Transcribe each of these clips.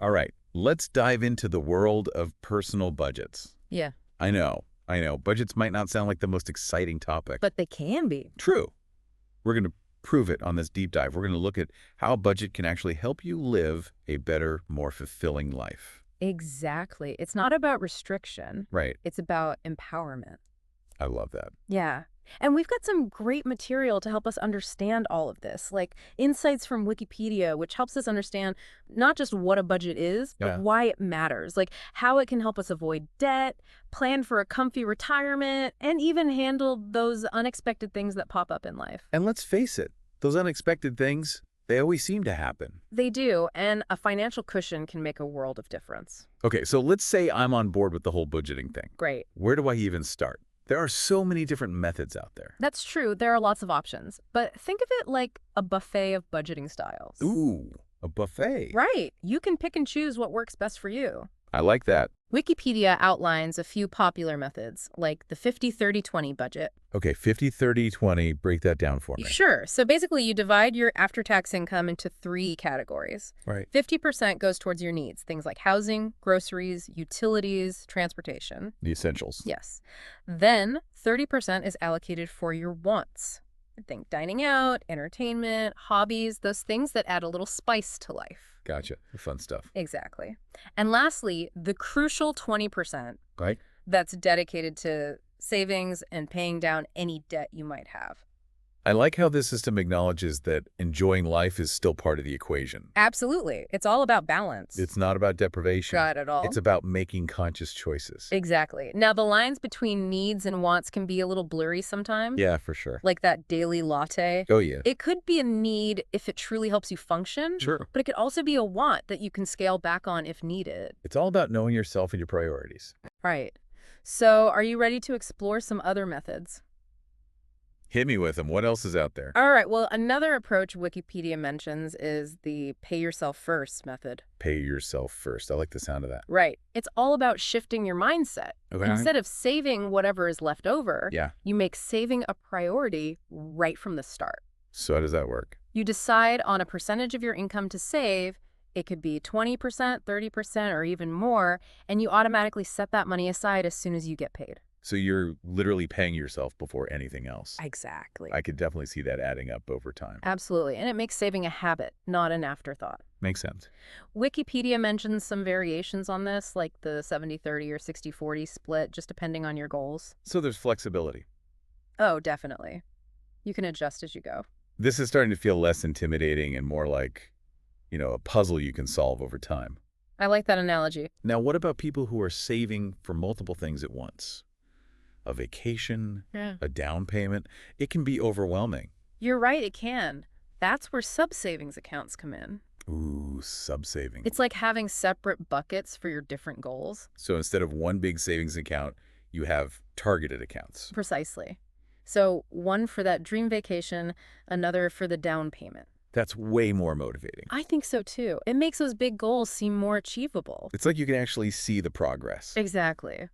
All right, let's dive into the world of personal budgets. Yeah, I know. Budgets might not sound like the most exciting topic. but they can be. True. We're going to prove it on this deep dive. We're going to look at how a budget can actually help you live a better, more fulfilling life. Exactly. It's not about restriction. Right. It's about empowerment. I love that. Yeah. And we've got some great material to help us understand all of this, like insights from Wikipedia, which helps us understand not just what a budget is, but Yeah. why it matters, like how it can help us avoid debt, plan for a comfy retirement, and even handle those unexpected things that pop up in life. And let's face it, those unexpected things, they always seem to happen. They do, and a financial cushion can make a world of difference. Okay, so let's say I'm on board with the whole budgeting thing. Great. Where do I even start? There are so many different methods out there. That's true. There are lots of options. But think of it like a buffet of budgeting styles. Ooh, a buffet. Right. You can pick and choose what works best for you. I like that. Wikipedia outlines a few popular methods, like the 50-30-20 budget. Okay, 50-30-20, break that down for me. Sure. So basically, you divide your after-tax income into 3 categories. Right. 50% goes towards your needs, things like housing, groceries, utilities, transportation. The essentials. Yes. Then 30% is allocated for your wants. Think dining out, entertainment, hobbies, those things that add a little spice to life. Gotcha. The fun stuff. Exactly. And lastly, the crucial 20% Right? that's dedicated to savings and paying down any debt you might have. I like how this system acknowledges that enjoying life is still part of the equation. Absolutely. It's all about balance. It's not about deprivation. Got it all. It's about making conscious choices. Exactly. Now, the lines between needs and wants can be a little blurry sometimes. Yeah, for sure. Like that daily latte. Oh, yeah. It could be a need if it truly helps you function. Sure. But it could also be a want that you can scale back on if needed. It's all about knowing yourself and your priorities. Right. So, are you ready to explore some other methods? Hit me with them. What else is out there? All right. Well, another approach Wikipedia mentions is the pay yourself first method. Pay yourself first. I like the sound of that. Right. It's all about shifting your mindset. Okay. Instead of saving whatever is left over, Yeah. you make saving a priority right from the start. So how does that work? You decide on a percentage of your income to save. It could be 20%, 30%, or even more, and you automatically set that money aside as soon as you get paid. So you're literally paying yourself before anything else. Exactly. I could definitely see that adding up over time. Absolutely. And it makes saving a habit, not an afterthought. Makes sense. Wikipedia mentions some variations on this, like the 70-30 or 60-40 split, just depending on your goals. So there's flexibility. Oh, definitely. You can adjust as you go. This is starting to feel less intimidating and more like, a puzzle you can solve over time. I like that analogy. Now, what about people who are saving for multiple things at once? A vacation, a down payment. It can be overwhelming. You're right, it can. That's where sub-savings accounts come in. Ooh, sub-saving. It's like having separate buckets for your different goals. So instead of one big savings account, you have targeted accounts. Precisely. So one for that dream vacation, another for the down payment. That's way more motivating. I think so too. It makes those big goals seem more achievable. It's like you can actually see the progress. Exactly.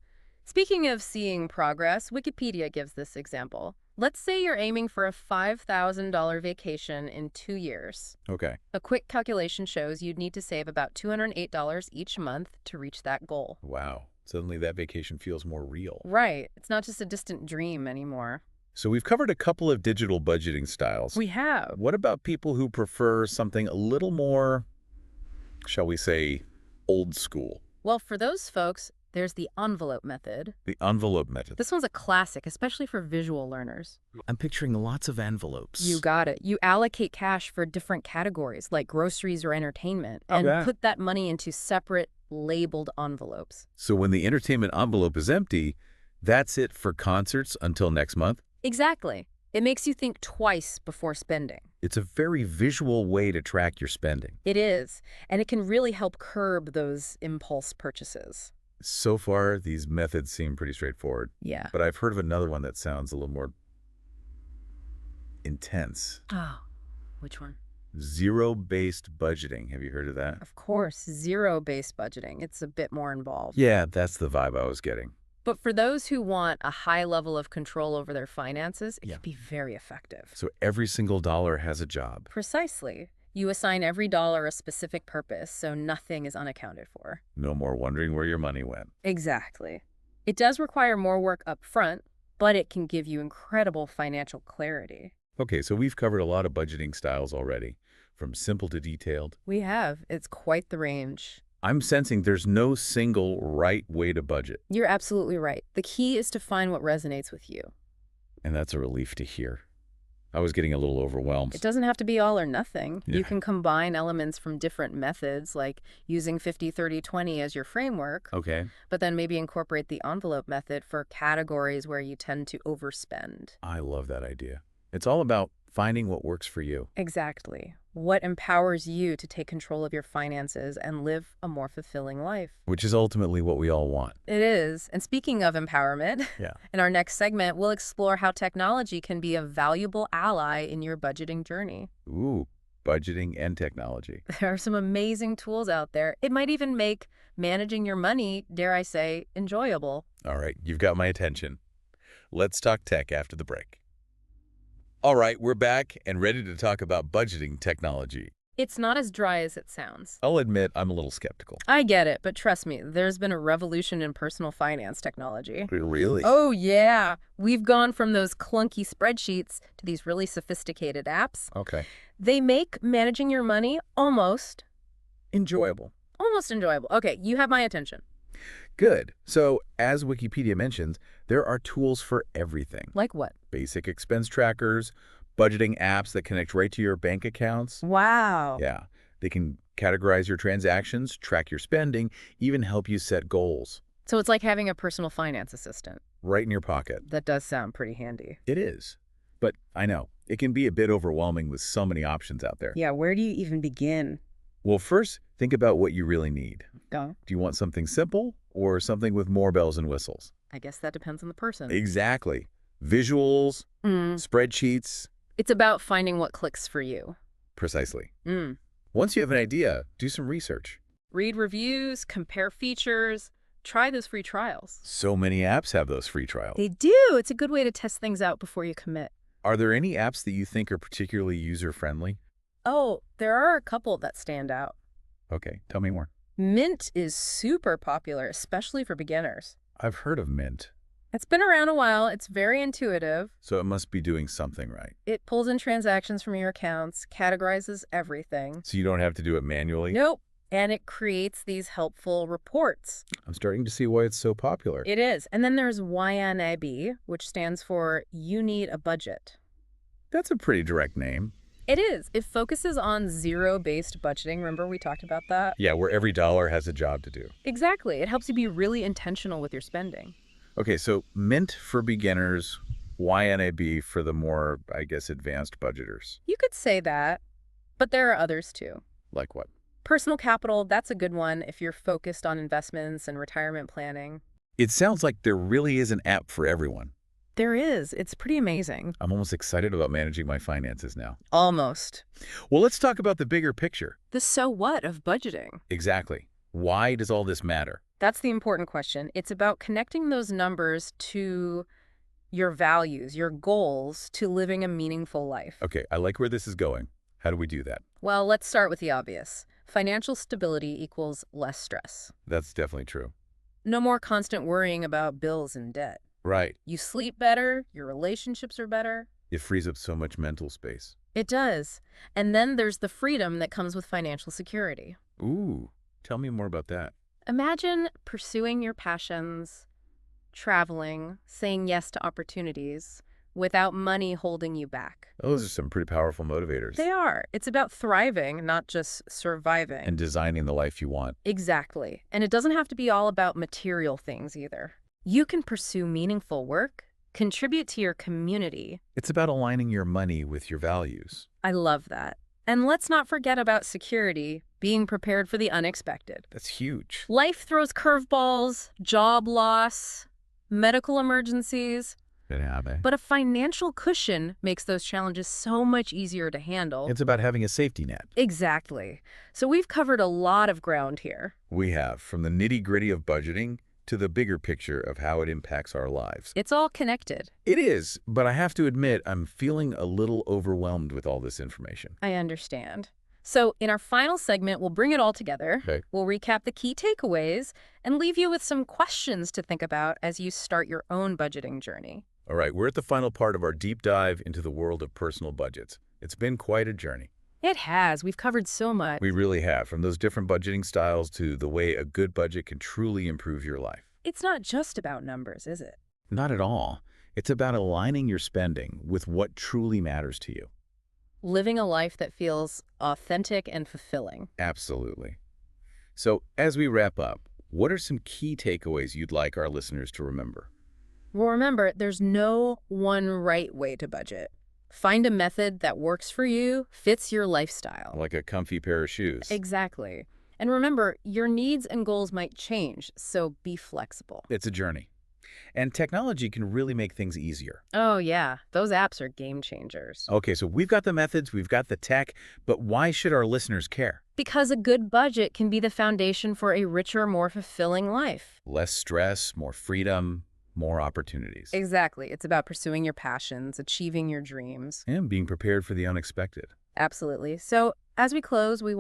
Speaking of seeing progress, Wikipedia gives this example. Let's say you're aiming for a $5,000 vacation in 2 years. Okay. A quick calculation shows you'd need to save about $208 each month to reach that goal. Wow. Suddenly that vacation feels more real. Right. It's not just a distant dream anymore. So we've covered a couple of digital budgeting styles. We have. What about people who prefer something a little more, shall we say, old school? Well, for those folks, there's the envelope method. The envelope method. This one's a classic, especially for visual learners. I'm picturing lots of envelopes. You got it. You allocate cash for different categories, like groceries or entertainment, and Okay. put that money into separate labeled envelopes. So when the entertainment envelope is empty, that's it for concerts until next month? Exactly. It makes you think twice before spending. It's a very visual way to track your spending. It is, and it can really help curb those impulse purchases. So far, these methods seem pretty straightforward. Yeah. But I've heard of another one that sounds a little more intense. Oh, which one? Zero-based budgeting. Have you heard of that? Of course, zero-based budgeting. It's a bit more involved. Yeah, that's the vibe I was getting. But for those who want a high level of control over their finances, it Yeah. can be very effective. So every single dollar has a job. Precisely. You assign every dollar a specific purpose, so nothing is unaccounted for. No more wondering where your money went. Exactly. It does require more work up front, but it can give you incredible financial clarity. Okay, so we've covered a lot of budgeting styles already, from simple to detailed. We have. It's quite the range. I'm sensing there's no single right way to budget, You're absolutely right. The key is to find what resonates with you. and that's a relief to hear. I was getting a little It overwhelmed. doesn't have to be all or nothing. You Yeah. can combine elements from different methods, like using 50-30-20 as your framework, Okay, but then maybe incorporate the envelope method for categories where you tend to overspend. I love that idea. It's all about finding what works for you. Exactly. What empowers you to take control of your finances and live a more fulfilling life? Which is ultimately what we all want. It is. And speaking of empowerment, Yeah. in our next segment, we'll explore how technology can be a valuable ally in your budgeting journey. Ooh, budgeting and technology. There are some amazing tools out there. It might even make managing your money, dare I say, enjoyable. All right, you've got my attention. Let's talk tech after the break. All right, we're back and ready to talk about budgeting technology. It's not as dry as it sounds. I'll admit I'm a little skeptical. I get it, but trust me, there's been a revolution in personal finance technology. Really? Oh, yeah. We've gone from those clunky spreadsheets to these really sophisticated apps. Okay. They make managing your money almost Enjoyable. enjoyable. Okay, you have my attention. Good. So, as Wikipedia mentions, there are tools for everything. Like what? Basic expense trackers, budgeting apps that connect right to your bank accounts. Wow. Yeah. They can categorize your transactions, track your spending, even help you set goals So it's like having a personal finance assistant. right in your pocket. That does sound pretty handy. It is. But I know, it can be a bit overwhelming with so many options out there. Yeah, where do you even begin? Well, first, think about what you really need. Go. Do you want something simple or something with more bells and whistles? I guess that depends on the person. Exactly. Visuals, spreadsheets. It's about finding what clicks for you. Precisely. Once you have an idea, do some research. Read reviews, compare features, try those free trials. So many apps have those free trials. They do. It's a good way to test things out before you commit. Are there any apps that you think are particularly user-friendly? Oh, there are a couple that stand out. Okay, tell me more. Mint is super popular, especially for beginners. I've heard of Mint, It's been around a while. It's very intuitive. so it must be doing something right. It pulls in transactions from your accounts, categorizes everything. So you don't have to do it manually? Nope. And it creates these helpful reports. I'm starting to see why it's so popular. It is. And then there's YNAB, which stands for You Need a Budget. That's a pretty direct name. It is. It focuses on zero-based budgeting. Remember we talked about that? Yeah, where every dollar has a job to do. Exactly. It helps you be really intentional with your spending. Okay, so Mint for beginners, YNAB for the more, I guess, advanced budgeters. You could say that, but there are others too. Like what? Personal capital, that's a good one if you're focused on investments and retirement planning. It sounds like there really is an app for everyone. There is. It's pretty amazing. I'm almost excited about managing my finances now. Almost. Well, let's talk about the bigger picture. The so what of budgeting? Exactly. Why does all this matter? That's the important question. It's about connecting those numbers to your values, your goals, to living a meaningful life. Okay, I like where this is going. How do we do that? Well, let's start with the obvious. Financial stability equals less stress. That's definitely true. No more constant worrying about bills and debt. Right. You sleep better, your relationships are better. It frees up so much mental space. It does. And then there's the freedom that comes with financial security. Ooh, tell me more about that. Imagine pursuing your passions, traveling, saying yes to opportunities, without money holding you back. Those are some pretty powerful motivators. They are. It's about thriving, not just surviving. And designing the life you want. Exactly. And it doesn't have to be all about material things either. You can pursue meaningful work, contribute to your community. It's about aligning your money with your values. I love that. And let's not forget about security, being prepared for the unexpected. That's huge. Life throws curveballs, job loss, medical emergencies. But a financial cushion makes those challenges so much easier to handle. It's about having a safety net. Exactly. So we've covered a lot of ground here. We have, from the nitty-gritty of budgeting to the bigger picture of how it impacts our lives. It's all connected. It is, but I have to admit I'm feeling a little overwhelmed with all this information. I understand. So in our final segment, we'll bring it all together. Okay. We'll recap the key takeaways and leave you with some questions to think about as you start your own budgeting journey. All right, we're at the final part of our deep dive into the world of personal budgets. It's been quite a journey. It has. We've covered so much. We really have, from those different budgeting styles to the way a good budget can truly improve your life. It's not just about numbers, is it? Not at all. It's about aligning your spending with what truly matters to you. Living a life that feels authentic and fulfilling. Absolutely. So, as we wrap up, what are some key takeaways you'd like our listeners to remember? Well, remember, there's no one right way to budget. Find a method that works for you, fits your lifestyle. Like a comfy pair of shoes. Exactly. And remember, your needs and goals might change, so be flexible. It's a journey. And technology can really make things easier. Oh, yeah. Those apps are game changers. Okay, so we've got the methods, we've got the tech, but why should our listeners care? Because a good budget can be the foundation for a richer, more fulfilling life. Less stress, more freedom, more opportunities. Exactly. It's about pursuing your passions, achieving your dreams. And being prepared for the unexpected. Absolutely. So, as we close, we